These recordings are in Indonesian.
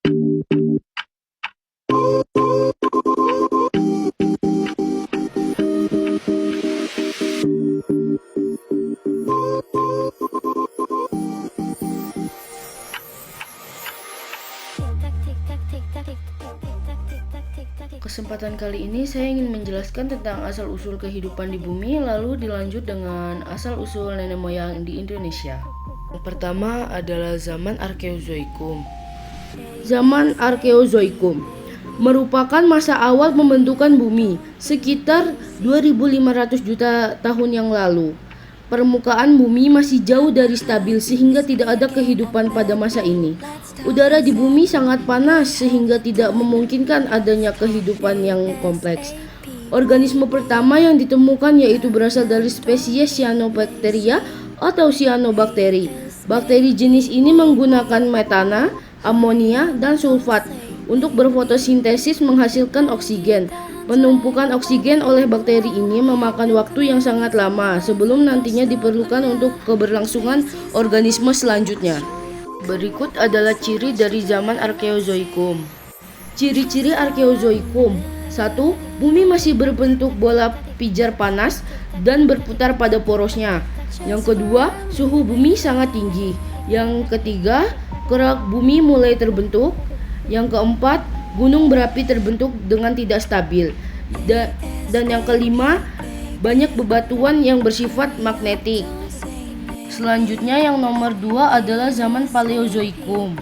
Kesempatan kali ini saya ingin menjelaskan tentang asal-usul kehidupan di bumi, lalu dilanjut dengan asal-usul nenek moyang di Indonesia. Yang pertama adalah zaman Arkeozoikum. Zaman Arkeozoikum merupakan masa awal pembentukan bumi, sekitar 2500 juta tahun yang lalu. Permukaan bumi masih jauh dari stabil sehingga tidak ada kehidupan pada masa ini. Udara di bumi sangat panas sehingga tidak memungkinkan adanya kehidupan yang kompleks. Organisme pertama yang ditemukan yaitu berasal dari spesies Cyanobacteria atau cyanobacteria. Bakteri jenis ini menggunakan metana, amonia, dan sulfat untuk berfotosintesis menghasilkan oksigen. Penumpukan oksigen oleh bakteri ini memakan waktu yang sangat lama sebelum nantinya diperlukan untuk keberlangsungan organisme selanjutnya. Berikut adalah ciri dari zaman Arkeozoikum. Ciri-ciri Arkeozoikum. 1. Bumi masih berbentuk bola pijar panas dan berputar pada porosnya. Yang kedua, suhu bumi sangat tinggi. Yang ketiga, kerak bumi mulai terbentuk. Yang keempat, gunung berapi terbentuk dengan tidak stabil. Dan yang kelima, banyak bebatuan yang bersifat magnetik. Selanjutnya yang nomor 2 adalah zaman Paleozoikum.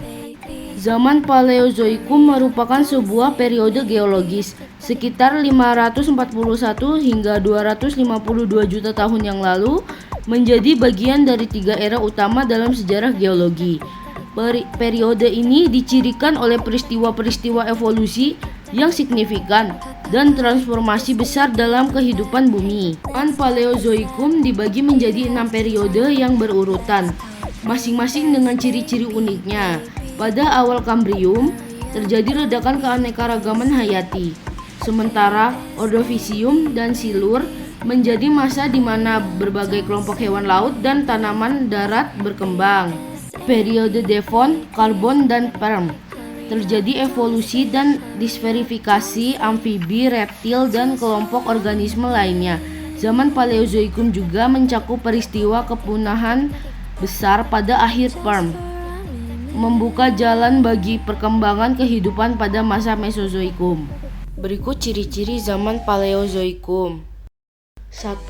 Zaman Paleozoikum merupakan sebuah periode geologis sekitar 541 hingga 252 juta tahun yang lalu, menjadi bagian dari 3 era utama dalam sejarah geologi. Periode ini dicirikan oleh peristiwa-peristiwa evolusi yang signifikan dan transformasi besar dalam kehidupan bumi. Paleozoikum dibagi menjadi 6 periode yang berurutan, masing-masing dengan ciri-ciri uniknya. Pada awal Kambrium, terjadi ledakan keanekaragaman hayati. Sementara Ordovisium dan Silur menjadi masa di mana berbagai kelompok hewan laut dan tanaman darat berkembang. Periode Devon, Karbon, dan Perm. Terjadi evolusi dan disferifikasi amfibi, reptil, dan kelompok organisme lainnya. Zaman Paleozoikum juga mencakup peristiwa kepunahan besar pada akhir Perm, membuka jalan bagi perkembangan kehidupan pada masa Mesozoikum. Berikut ciri-ciri zaman Paleozoikum. 1.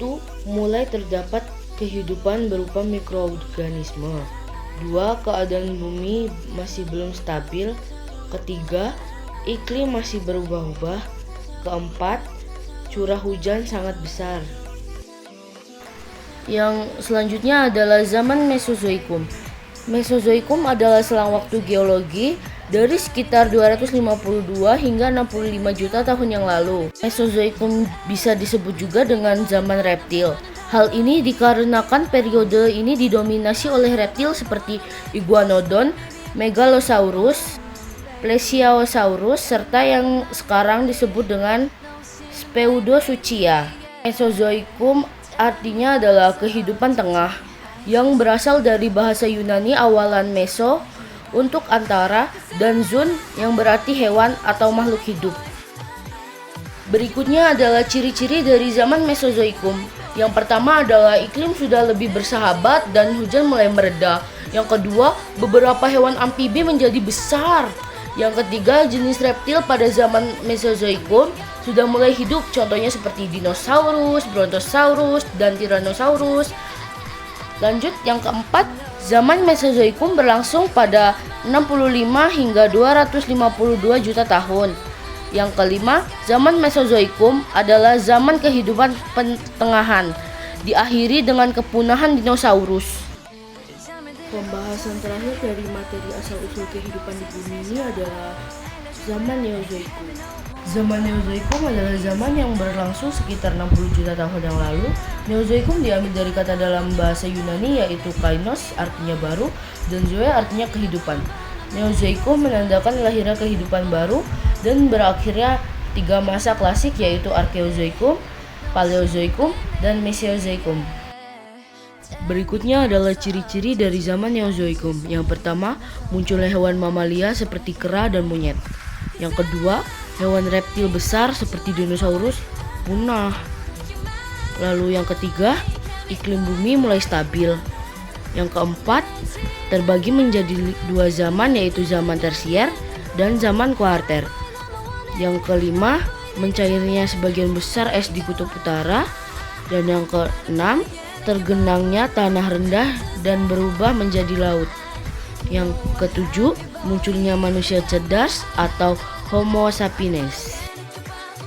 Mulai terdapat kehidupan berupa mikroorganisme. 2. Keadaan bumi masih belum stabil. Ketiga, iklim masih berubah-ubah. Keempat, curah hujan sangat besar. Yang selanjutnya adalah zaman Mesozoikum. Mesozoikum adalah selang waktu geologi dari sekitar 252 hingga 65 juta tahun yang lalu. Mesozoikum bisa disebut juga dengan zaman reptil. Hal ini dikarenakan periode ini didominasi oleh reptil seperti Iguanodon, Megalosaurus, Plesiosaurus, serta yang sekarang disebut dengan Pseudosuchia. Mesozoikum artinya adalah kehidupan tengah, yang berasal dari bahasa Yunani awalan meso untuk antara dan zoon yang berarti hewan atau makhluk hidup. Berikutnya adalah ciri-ciri dari zaman Mesozoikum. Yang pertama adalah iklim sudah lebih bersahabat dan hujan mulai mereda. Yang kedua, beberapa hewan amfibi menjadi besar. Yang ketiga, jenis reptil pada zaman Mesozoikum sudah mulai hidup, contohnya seperti dinosaurus, brontosaurus, dan tyrannosaurus. Lanjut, yang keempat, zaman Mesozoikum berlangsung pada 65 hingga 252 juta tahun. Yang kelima, zaman Mesozoikum adalah zaman kehidupan pertengahan, diakhiri dengan kepunahan dinosaurus. Pembahasan terakhir dari materi asal-usul kehidupan di bumi ini adalah zaman Neozoikum. Zaman Neozoikum adalah zaman yang berlangsung sekitar 60 juta tahun yang lalu. Neozoikum diambil dari kata dalam bahasa Yunani yaitu kainos, artinya baru, dan zoe artinya kehidupan. Neozoikum menandakan lahirnya kehidupan baru dan berakhirnya 3 masa klasik yaitu Arkeozoikum, Paleozoikum, dan Mesozoikum. Berikutnya adalah ciri-ciri dari zaman Neozoikum. Yang pertama, munculnya hewan mamalia seperti kera dan monyet. Yang kedua, hewan reptil besar seperti dinosaurus punah. Lalu yang ketiga, iklim bumi mulai stabil. Yang keempat, terbagi menjadi dua zaman, yaitu zaman tersier dan zaman kuarter. Yang kelima, mencairnya sebagian besar es di kutub utara. Dan yang keenam, tergenangnya tanah rendah dan berubah menjadi laut. Yang ketujuh, munculnya manusia cerdas atau Homo sapiens.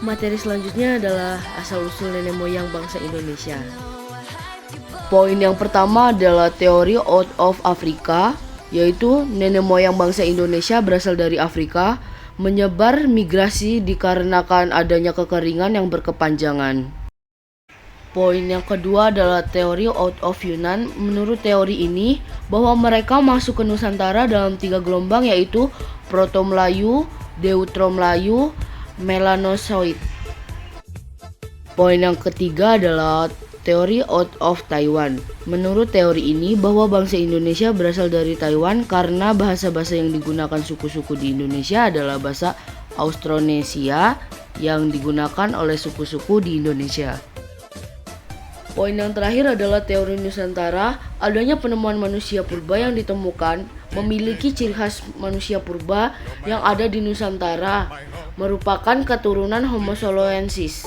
Materi selanjutnya adalah asal-usul nenek moyang bangsa Indonesia. Poin yang pertama adalah teori out of Africa, yaitu nenek moyang bangsa Indonesia berasal dari Afrika, menyebar migrasi dikarenakan adanya kekeringan yang berkepanjangan. Poin yang kedua adalah teori out of Yunan. Menurut teori ini, bahwa mereka masuk ke Nusantara dalam 3 gelombang, yaitu Proto-Melayu, Deutero-Melayu, Melanozoic. Poin yang ketiga adalah teori out of Taiwan. Menurut teori ini, bahwa bangsa Indonesia berasal dari Taiwan karena bahasa-bahasa yang digunakan suku-suku di Indonesia adalah bahasa Austronesia yang digunakan oleh suku-suku di Indonesia. Poin yang terakhir adalah teori Nusantara. Adanya penemuan manusia purba yang ditemukan memiliki ciri khas manusia purba yang ada di Nusantara, merupakan keturunan Homo soloensis.